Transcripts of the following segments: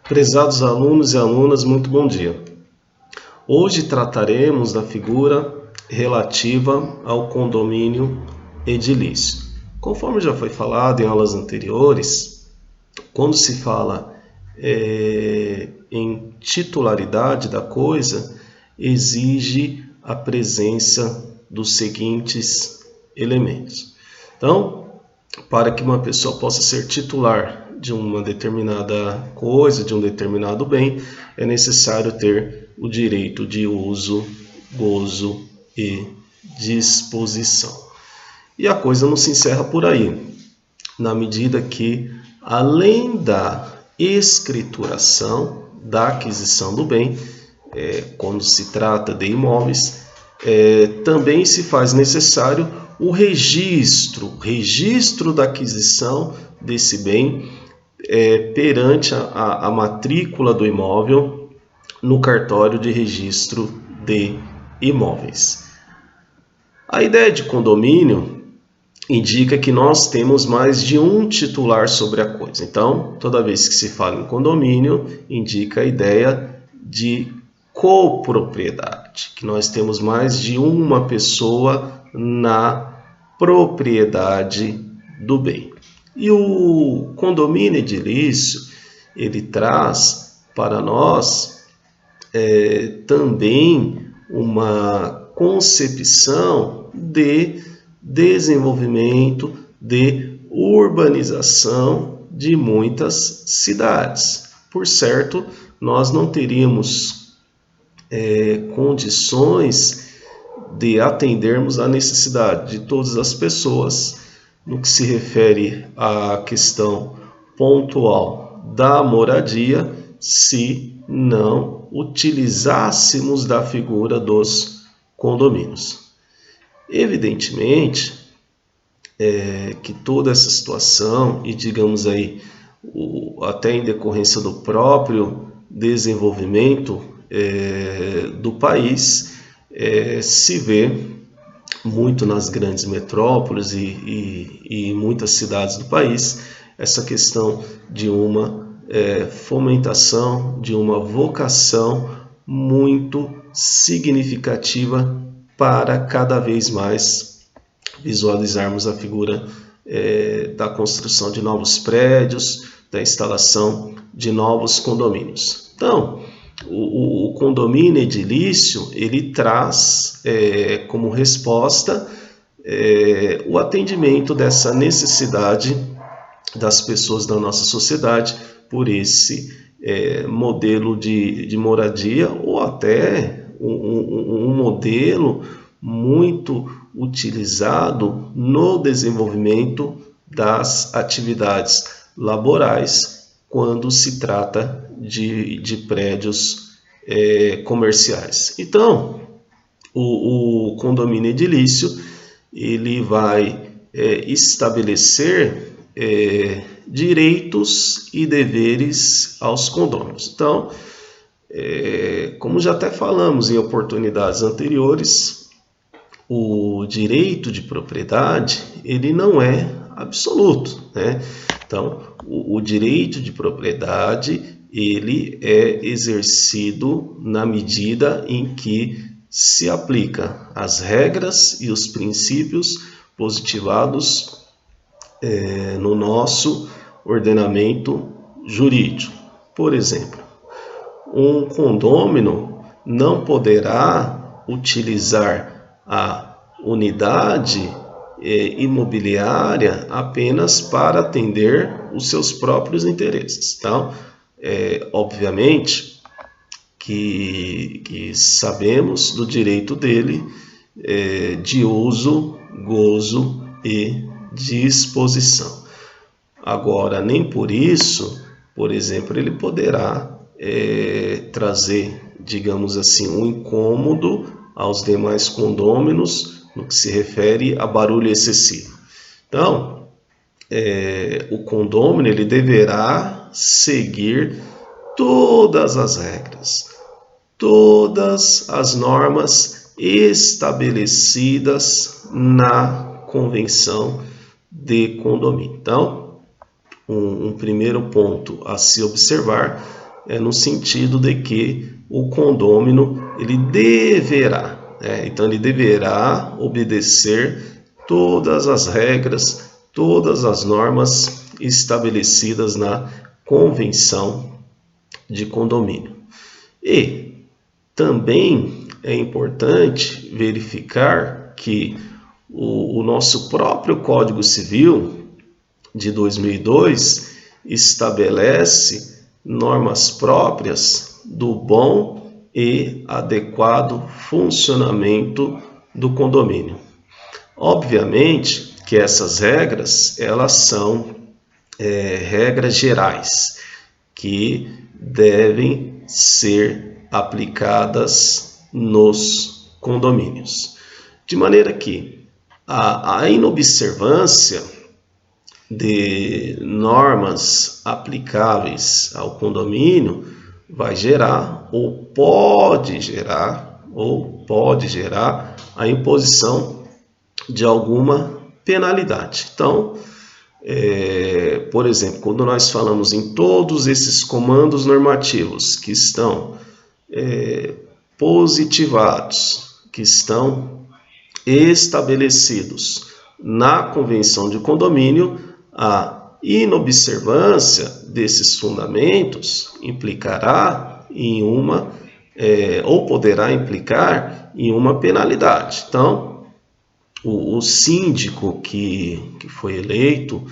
Prezados alunos e alunas, muito bom dia. Hoje trataremos da figura relativa ao condomínio edilício. Conforme já foi falado em aulas anteriores, quando se fala em titularidade da coisa, exige a presença dos seguintes elementos. Então, para que uma pessoa possa ser titular de uma determinada coisa, de um determinado bem, é necessário ter o direito de uso, gozo e disposição. E a coisa não se encerra por aí, na medida que, além da escrituração, da aquisição do bem, quando se trata de imóveis, também se faz necessário o registro da aquisição desse bem perante a matrícula do imóvel no cartório de registro de imóveis. A ideia de condomínio indica que nós temos mais de um titular sobre a coisa. Então, toda vez que se fala em condomínio, indica a ideia de copropriedade, que nós temos mais de uma pessoa na propriedade do bem. E o condomínio edilício, ele traz para nós também uma concepção de desenvolvimento, de urbanização de muitas cidades. Por certo, nós não teríamos condições de atendermos à necessidade de todas as pessoas no que se refere à questão pontual da moradia, se não utilizássemos da figura dos condomínios. Evidentemente que toda essa situação, e digamos aí, até em decorrência do próprio desenvolvimento do país, se vê muito nas grandes metrópoles e muitas cidades do país, essa questão de uma fomentação, de uma vocação muito significativa para cada vez mais visualizarmos a figura da construção de novos prédios, da instalação de novos condomínios. Então, o condomínio edilício, ele traz como resposta o atendimento dessa necessidade das pessoas da nossa sociedade por esse modelo de moradia, ou até um modelo muito utilizado no desenvolvimento das atividades laborais quando se trata de prédios comerciais. Então, o condomínio edilício, ele vai estabelecer direitos e deveres aos condôminos. Então, como já até falamos em oportunidades anteriores, o direito de propriedade, ele não é absoluto, né? Então, o direito de propriedade, ele é exercido na medida em que se aplica as regras e os princípios positivados no nosso ordenamento jurídico. Por exemplo, um condômino não poderá utilizar a unidade imobiliária apenas para atender os seus próprios interesses. Então, obviamente que sabemos do direito dele de uso, gozo e disposição. Agora, nem por isso, por exemplo, ele poderá trazer, digamos assim, um incômodo aos demais condôminos no que se refere a barulho excessivo. Então, o condômino, ele deverá seguir todas as regras, todas as normas estabelecidas na convenção de condomínio. Então, um primeiro ponto a se observar no sentido de que o condômino ele deverá, então ele deverá obedecer todas as regras, todas as normas estabelecidas na convenção de condomínio. E também é importante verificar que o nosso próprio Código Civil de 2002 estabelece normas próprias do bom e adequado funcionamento do condomínio. Obviamente que essas regras, elas são regras gerais que devem ser aplicadas nos condomínios. De maneira que a inobservância de normas aplicáveis ao condomínio vai gerar ou pode gerar a imposição de alguma penalidade. Então, por exemplo, quando nós falamos em todos esses comandos normativos que estão positivados, que estão estabelecidos na convenção de condomínio, a inobservância desses fundamentos implicará em uma, ou poderá implicar em uma penalidade. Então, o síndico que foi eleito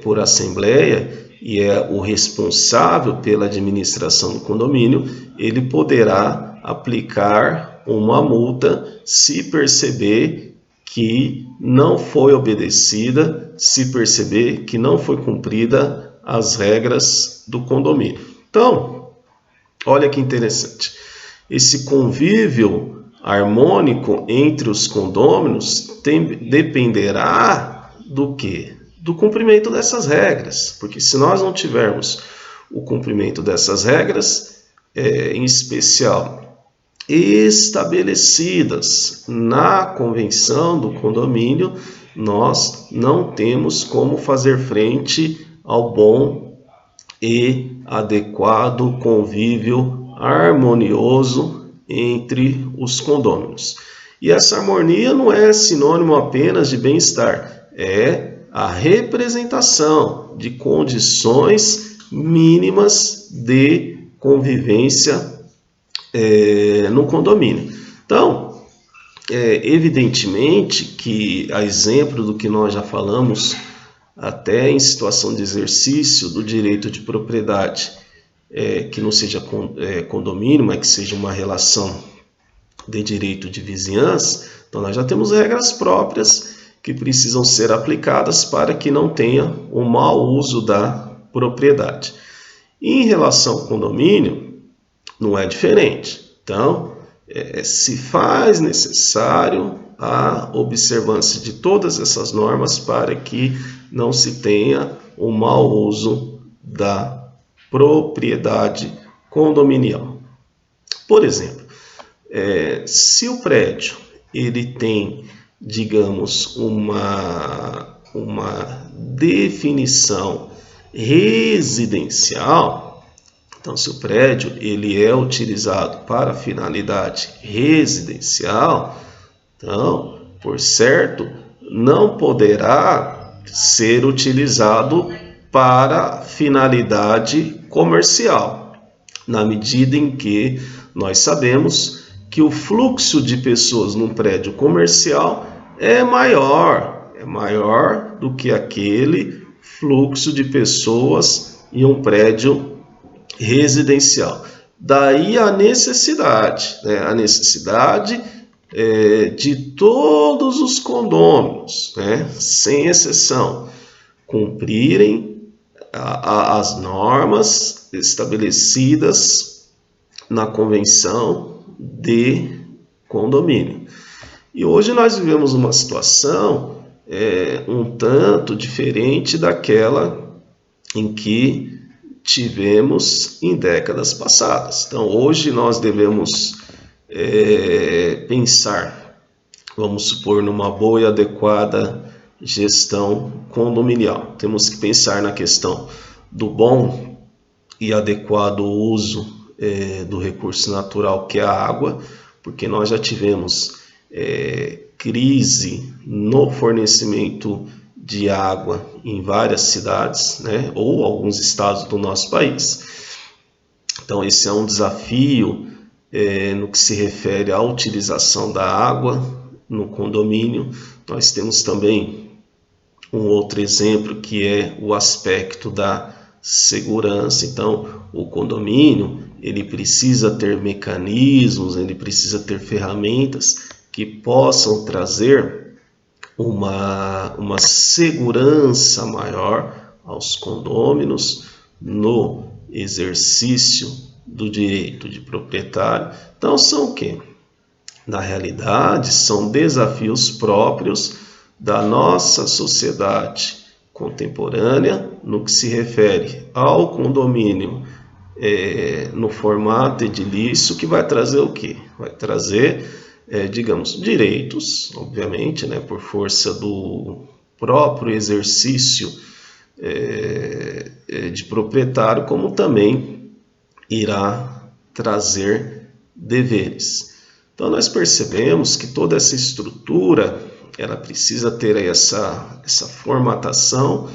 por assembleia e é o responsável pela administração do condomínio, ele poderá aplicar uma multa se perceber que não foi obedecida, se perceber que não foi cumprida as regras do condomínio. Então, olha que interessante. Esse convívio harmônico entre os condôminos dependerá do quê? Do cumprimento dessas regras. Porque se nós não tivermos o cumprimento dessas regras, em especial estabelecidas na convenção do condomínio, nós não temos como fazer frente ao bom e adequado convívio harmonioso entre os condôminos. E essa harmonia não é sinônimo apenas de bem-estar, é a representação de condições mínimas de convivência no condomínio. Então, evidentemente que, a exemplo do que nós já falamos, até em situação de exercício do direito de propriedade, que não seja condomínio, mas que seja uma relação de direito de vizinhança, então nós já temos regras próprias que precisam ser aplicadas para que não tenha um mau uso da propriedade. Em relação ao condomínio, não é diferente. Então, se faz necessário a observância de todas essas normas para que não se tenha um mau uso da propriedade condominial. Por exemplo, se o prédio ele tem, digamos, uma definição residencial, então, se o prédio ele é utilizado para finalidade residencial, então, por certo, não poderá ser utilizado para finalidade comercial, na medida em que nós sabemos que o fluxo de pessoas num prédio comercial é maior do que aquele fluxo de pessoas em um prédio residencial. Daí a necessidade, de todos os condôminos, sem exceção, cumprirem as normas estabelecidas na convenção de condomínio. E hoje nós vivemos uma situação um tanto diferente daquela em que tivemos em décadas passadas. Então, hoje nós devemos pensar, vamos supor, numa boa e adequada gestão condominial. Temos que pensar na questão do bom e adequado uso do recurso natural que é a água, porque nós já tivemos crise no fornecimento de água em várias cidades, né, ou alguns estados do nosso país. Então esse é um desafio no que se refere à utilização da água no condomínio. Nós temos também um outro exemplo que é o aspecto da segurança. Então o condomínio ele precisa ter mecanismos, ele precisa ter ferramentas que possam trazer uma segurança maior aos condôminos no exercício do direito de proprietário. Então são o quê? Na realidade, são desafios próprios da nossa sociedade contemporânea no que se refere ao condomínio no formato edilício, que vai trazer o quê? Vai trazer, digamos, direitos, obviamente, né, por força do próprio exercício de proprietário, como também irá trazer deveres. Então nós percebemos que toda essa estrutura ela precisa ter essa formatação,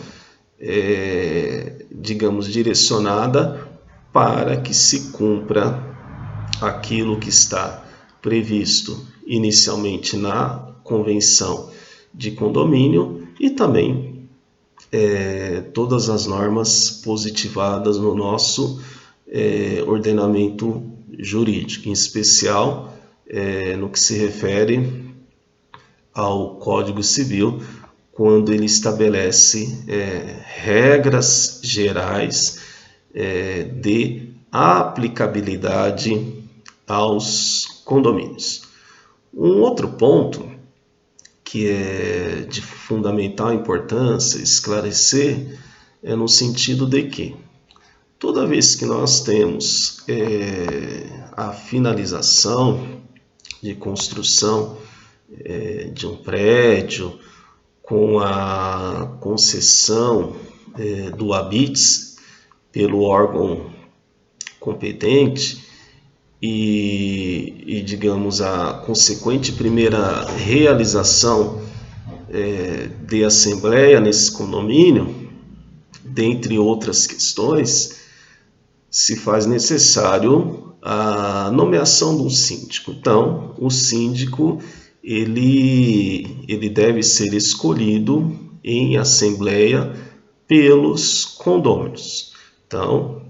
digamos, direcionada para que se cumpra aquilo que está previsto inicialmente na convenção de condomínio e também todas as normas positivadas no nosso ordenamento jurídico, em especial no que se refere ao Código Civil, quando ele estabelece regras gerais de aplicabilidade aos condomínios. Um outro ponto que é de fundamental importância esclarecer é no sentido de que toda vez que nós temos a finalização de construção de um prédio com a concessão do habites pelo órgão competente e digamos, a consequente primeira realização de assembleia nesse condomínio, dentre outras questões, se faz necessário a nomeação de um síndico. Então, o síndico ele deve ser escolhido em assembleia pelos condôminos. Então,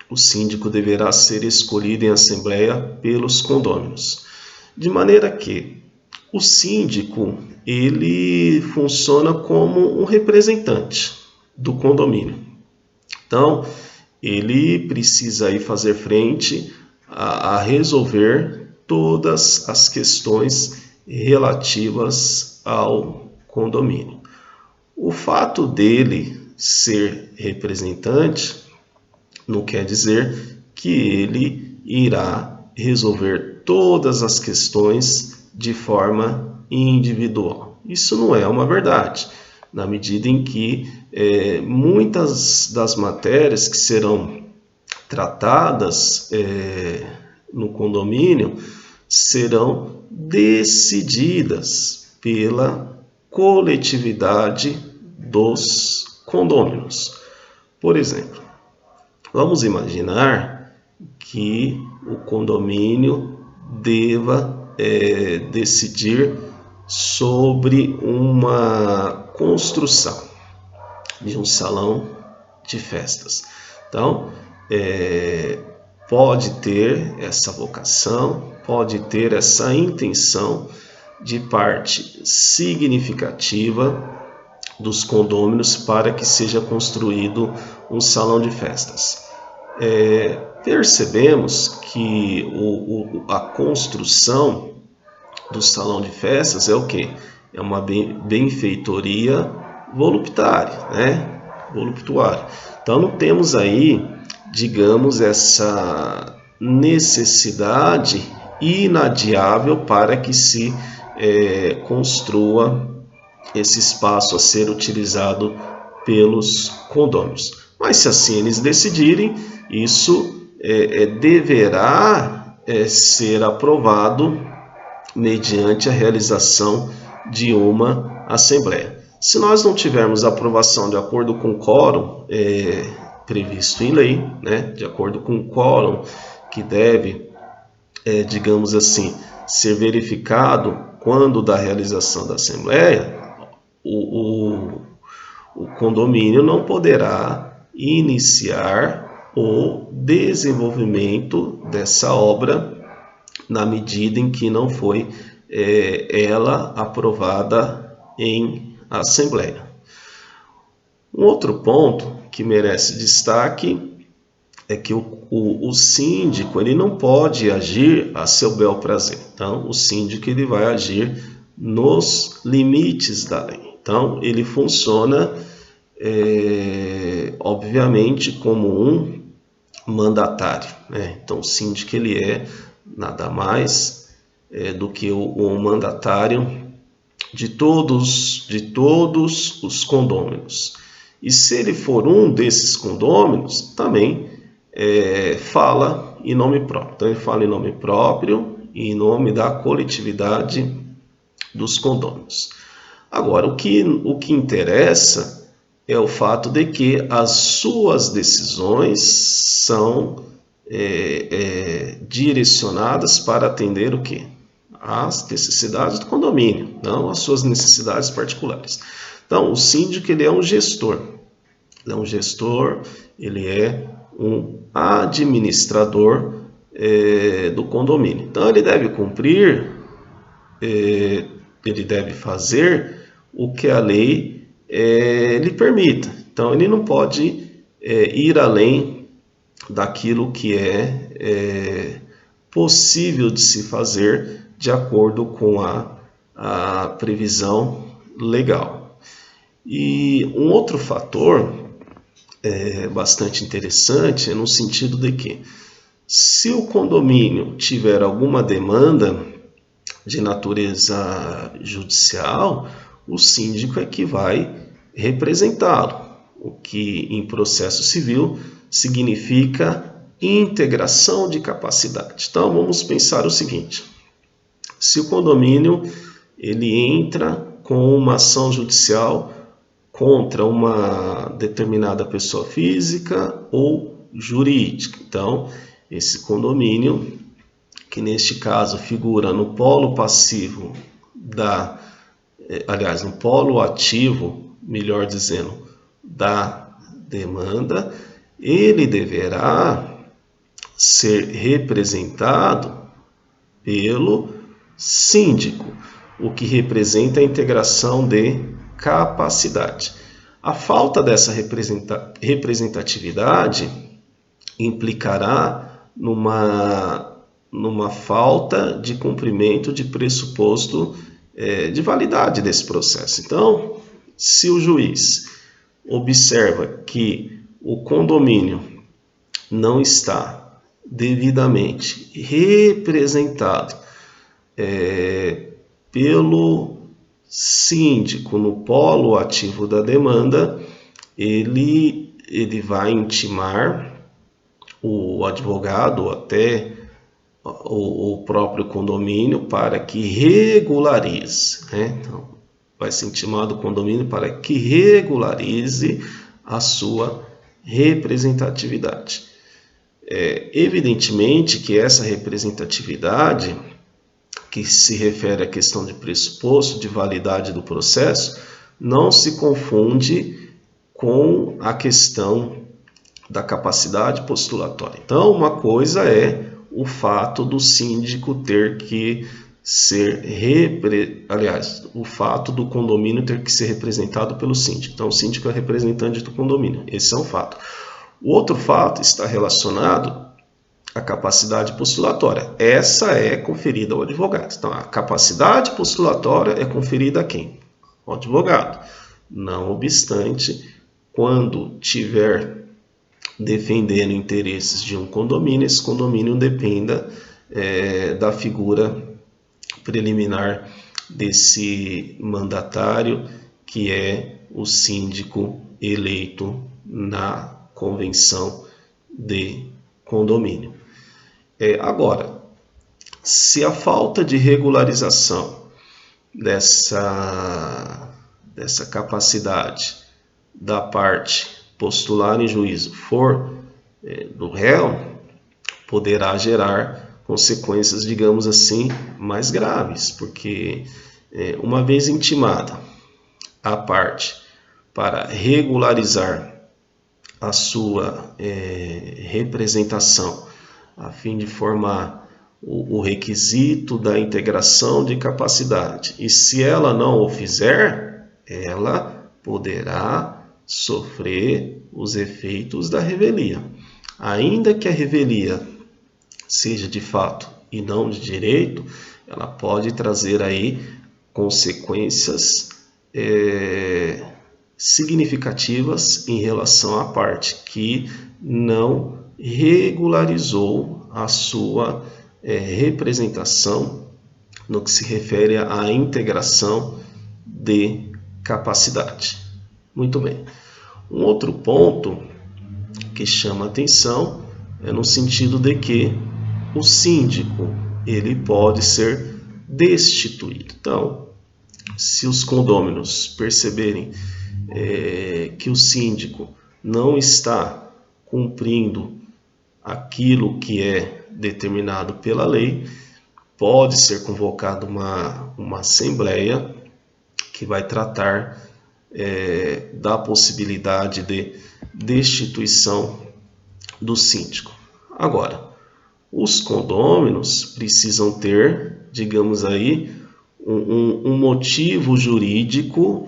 o síndico deverá ser escolhido em assembleia pelos condôminos. De maneira que o síndico ele funciona como um representante do condomínio. Então, ele precisa aí fazer frente a resolver todas as questões relativas ao condomínio. O fato dele ser representante não quer dizer que ele irá resolver todas as questões de forma individual. Isso não é uma verdade, na medida em que muitas das matérias que serão tratadas no condomínio serão decididas pela coletividade dos condôminos. Por exemplo, vamos imaginar que o condomínio deva decidir sobre uma construção de um salão de festas. Então, pode ter essa vocação, pode ter essa intenção de parte significativa dos condôminos para que seja construído um salão de festas. Percebemos que a construção do salão de festas é o quê? É uma benfeitoria voluptuária, né? Voluptuária. Então não temos aí, digamos, essa necessidade inadiável para que se construa esse espaço a ser utilizado pelos condôminos. Mas se assim eles decidirem, isso deverá ser aprovado mediante a realização de uma assembleia. Se nós não tivermos aprovação de acordo com o quórum previsto em lei, né, de acordo com o quórum que deve, digamos assim, ser verificado quando da realização da assembleia, o condomínio não poderá iniciar o desenvolvimento dessa obra na medida em que não foi ela aprovada em assembleia. Um outro ponto que merece destaque é que o síndico ele não pode agir a seu bel prazer. Então, o síndico ele vai agir nos limites da lei. Então, ele funciona, obviamente, como um mandatário, né? Então, o síndico ele é nada mais do que o mandatário de todos os condôminos. E se ele for um desses condôminos, também fala em nome próprio. Então, ele fala em nome próprio e em nome da coletividade dos condôminos. Agora, o que interessa é o fato de que as suas decisões são direcionadas para atender o quê? As necessidades do condomínio, não as suas necessidades particulares. Então, o síndico ele é um gestor. Ele é um gestor, ele é um administrador do condomínio. Então, ele deve cumprir, ele deve fazer o que a lei lhe permita. Então, ele não pode ir além daquilo que é possível de se fazer de acordo com a previsão legal. E um outro fator bastante interessante é no sentido de que, se o condomínio tiver alguma demanda de natureza judicial, o síndico é que vai representá-lo, o que em processo civil significa integração de capacidade. Então vamos pensar o seguinte: se o condomínio ele entra com uma ação judicial contra uma determinada pessoa física ou jurídica, então esse condomínio, que neste caso figura no polo passivo no polo ativo, melhor dizendo, da demanda, ele deverá ser representado pelo síndico, o que representa a integração de capacidade. A falta dessa representatividade implicará numa falta de cumprimento de pressuposto de validade desse processo. Então, se o juiz observa que o condomínio não está devidamente representado pelo síndico no polo ativo da demanda, ele vai intimar o advogado, até o próprio condomínio, para que regularize, né? Então, vai ser intimado o condomínio para que regularize a sua representatividade. Evidentemente que essa representatividade, que se refere à questão de pressuposto, de validade do processo, não se confunde com a questão da capacidade postulatória. Então, uma coisa é o fato do síndico ter que ser o fato do condomínio ter que ser representado pelo síndico. Então, o síndico é representante do condomínio. Esse é um fato. O outro fato está relacionado à capacidade postulatória. Essa é conferida ao advogado. Então, a capacidade postulatória é conferida a quem? Ao advogado. Não obstante, quando tiver defendendo interesses de um condomínio, esse condomínio dependa da figura preliminar desse mandatário, que é o síndico eleito na convenção de condomínio. Agora, se a falta de regularização dessa capacidade da parte postular em juízo for do réu, poderá gerar consequências, digamos assim, mais graves, porque uma vez intimada a parte para regularizar a sua representação, a fim de formar o requisito da integração de capacidade, e se ela não o fizer, ela poderá sofrer os efeitos da revelia. Ainda que a revelia seja de fato e não de direito, ela pode trazer aí consequências significativas em relação à parte que não regularizou a sua representação no que se refere à integração de capacidade. Muito bem. Um outro ponto que chama atenção é no sentido de que o síndico ele pode ser destituído. Então, se os condôminos perceberem que o síndico não está cumprindo aquilo que é determinado pela lei, pode ser convocada uma assembleia que vai tratar da possibilidade de destituição do síndico. Agora, os condôminos precisam ter, digamos aí, um motivo jurídico,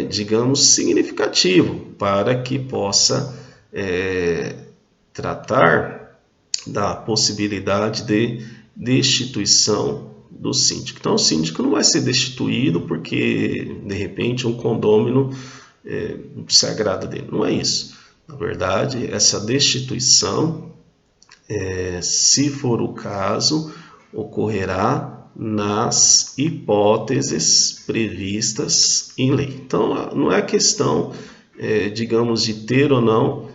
digamos, significativo para que possa tratar da possibilidade de destituição do síndico. Então, o síndico não vai ser destituído porque, de repente, um condômino se agrada dele. Não é isso. Na verdade, essa destituição, se for o caso, ocorrerá nas hipóteses previstas em lei. Então, não é questão, digamos, de ter ou não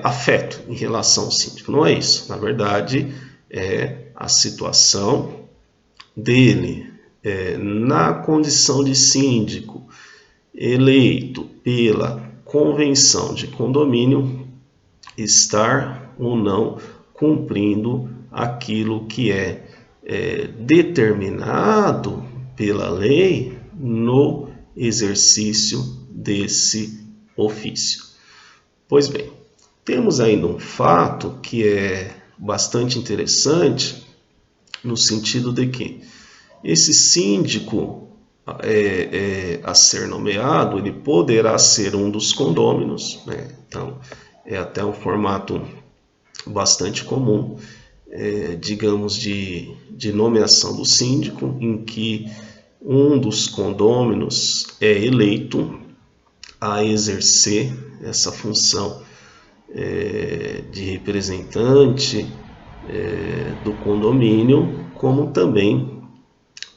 afeto em relação ao síndico. Não é isso. Na verdade, é a situação dele na condição de síndico eleito pela convenção de condomínio estar ou não cumprindo aquilo que é determinado pela lei no exercício desse ofício. Pois bem, temos ainda um fato que é bastante interessante no sentido de que esse síndico a ser nomeado, ele poderá ser um dos condôminos, né? Então, é até um formato bastante comum, digamos, de nomeação do síndico, em que um dos condôminos é eleito a exercer essa função de representante do condomínio, como também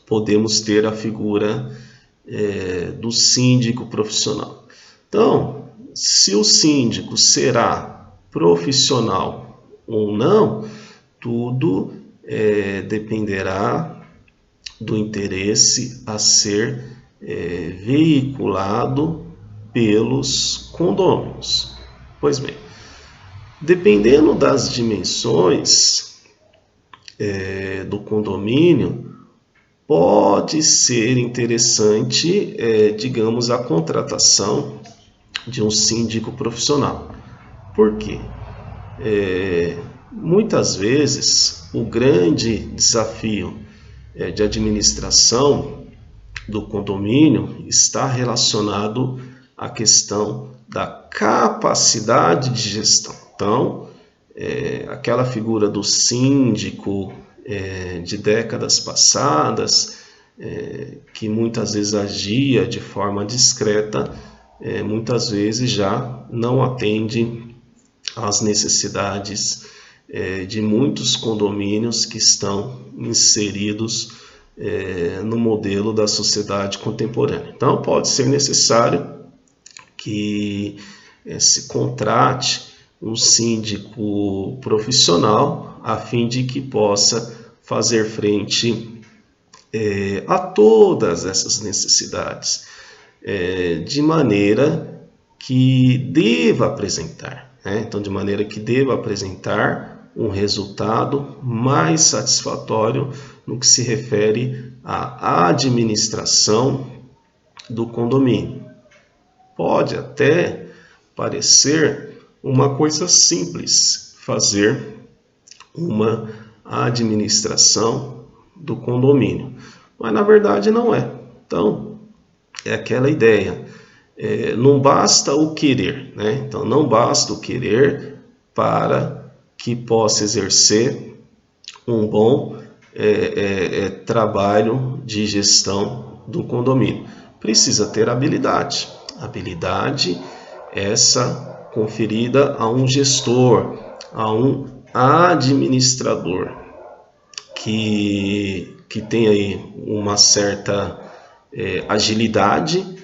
podemos ter a figura do síndico profissional. Então, se o síndico será profissional ou não, tudo dependerá do interesse a ser veiculado pelos condôminos. Pois bem, dependendo das dimensões do condomínio, pode ser interessante, digamos, a contratação de um síndico profissional. Por quê? Muitas vezes, o grande desafio de administração do condomínio está relacionado à questão da capacidade de gestão. Então, aquela figura do síndico de décadas passadas, que muitas vezes agia de forma discreta, muitas vezes já não atende às necessidades de muitos condomínios que estão inseridos no modelo da sociedade contemporânea. Então, pode ser necessário que se contrate um síndico profissional, a fim de que possa fazer frente a todas essas necessidades, de maneira que deva apresentar, né? Então, de maneira que deva apresentar um resultado mais satisfatório no que se refere à administração do condomínio. Pode até parecer uma coisa simples fazer uma administração do condomínio, mas na verdade não é. Então, é aquela ideia, não basta o querer, né? Então, não basta o querer para que possa exercer um bom trabalho de gestão do condomínio. Precisa ter habilidade. Habilidade essa conferida a um gestor, a um administrador que tem aí uma certa agilidade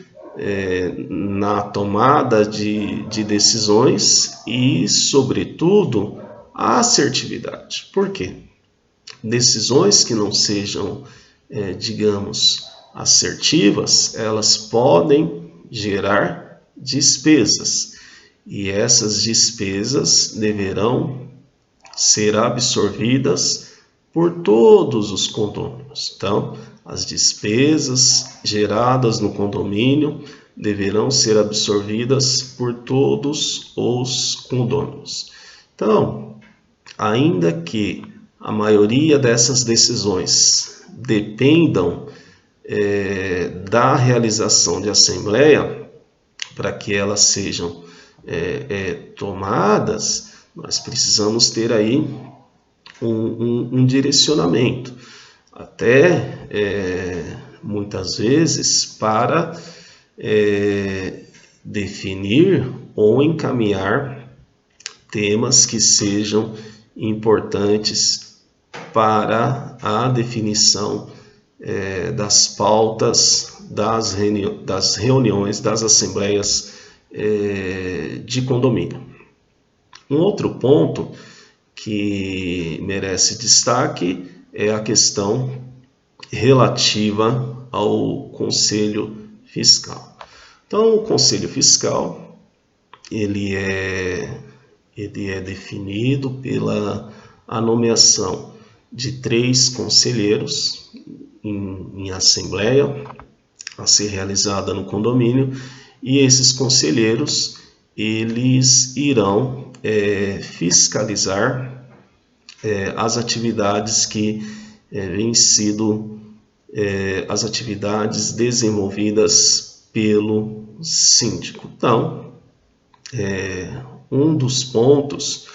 na tomada de decisões e, sobretudo, a assertividade. Por quê? Decisões que não sejam, digamos, assertivas, elas podem gerar despesas. E essas despesas deverão ser absorvidas por todos os condôminos. Então, as despesas geradas no condomínio deverão ser absorvidas por todos os condôminos. Então, ainda que a maioria dessas decisões dependam da realização de assembleia, para que elas sejam tomadas, nós precisamos ter aí um direcionamento, até muitas vezes para definir ou encaminhar temas que sejam importantes para a definição das pautas das reuniões, das assembleias de condomínio. Um outro ponto que merece destaque é a questão relativa ao Conselho Fiscal. Então, o Conselho Fiscal ele é definido pela a nomeação de 3 conselheiros em assembleia a ser realizada no condomínio, e esses conselheiros eles irão fiscalizar as atividades que vêm sido as atividades desenvolvidas pelo síndico. Então, um dos pontos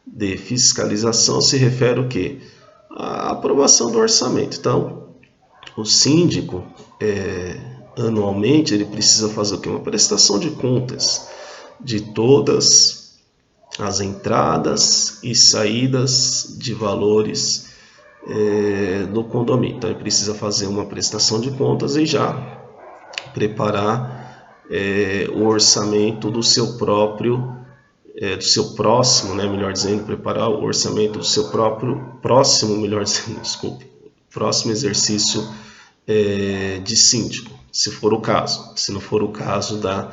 de fiscalização se refere ao quê? A aprovação do orçamento. Então, o síndico, anualmente, ele precisa fazer o quê? Uma prestação de contas de todas as entradas e saídas de valores do condomínio. Então, ele precisa fazer uma prestação de contas e já preparar o orçamento do seu próprio, do seu próximo, né, melhor dizendo, preparar o orçamento do seu próximo exercício de síndico, se for o caso, se não for o caso da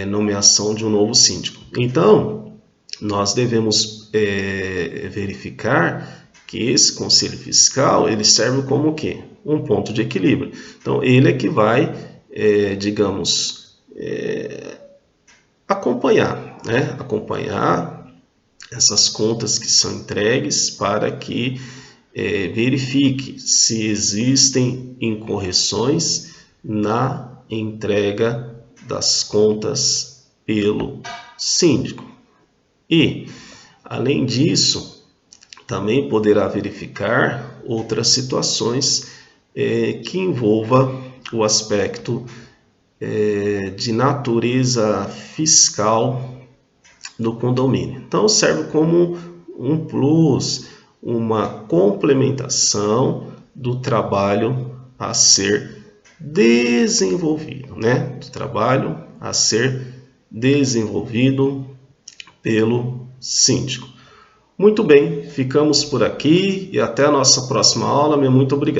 nomeação de um novo síndico. Então, nós devemos verificar que esse conselho fiscal ele serve como o quê? Um ponto de equilíbrio. Então, ele é que vai, digamos, acompanhar essas contas que são entregues para que verifique se existem incorreções na entrega das contas pelo síndico. E, além disso, também poderá verificar outras situações que envolva o aspecto de natureza fiscal do condomínio. Então, serve como um plus, uma complementação do trabalho a ser desenvolvido, né? Do trabalho a ser desenvolvido pelo síndico. Muito bem, ficamos por aqui e até a nossa próxima aula. Meu muito obrigado.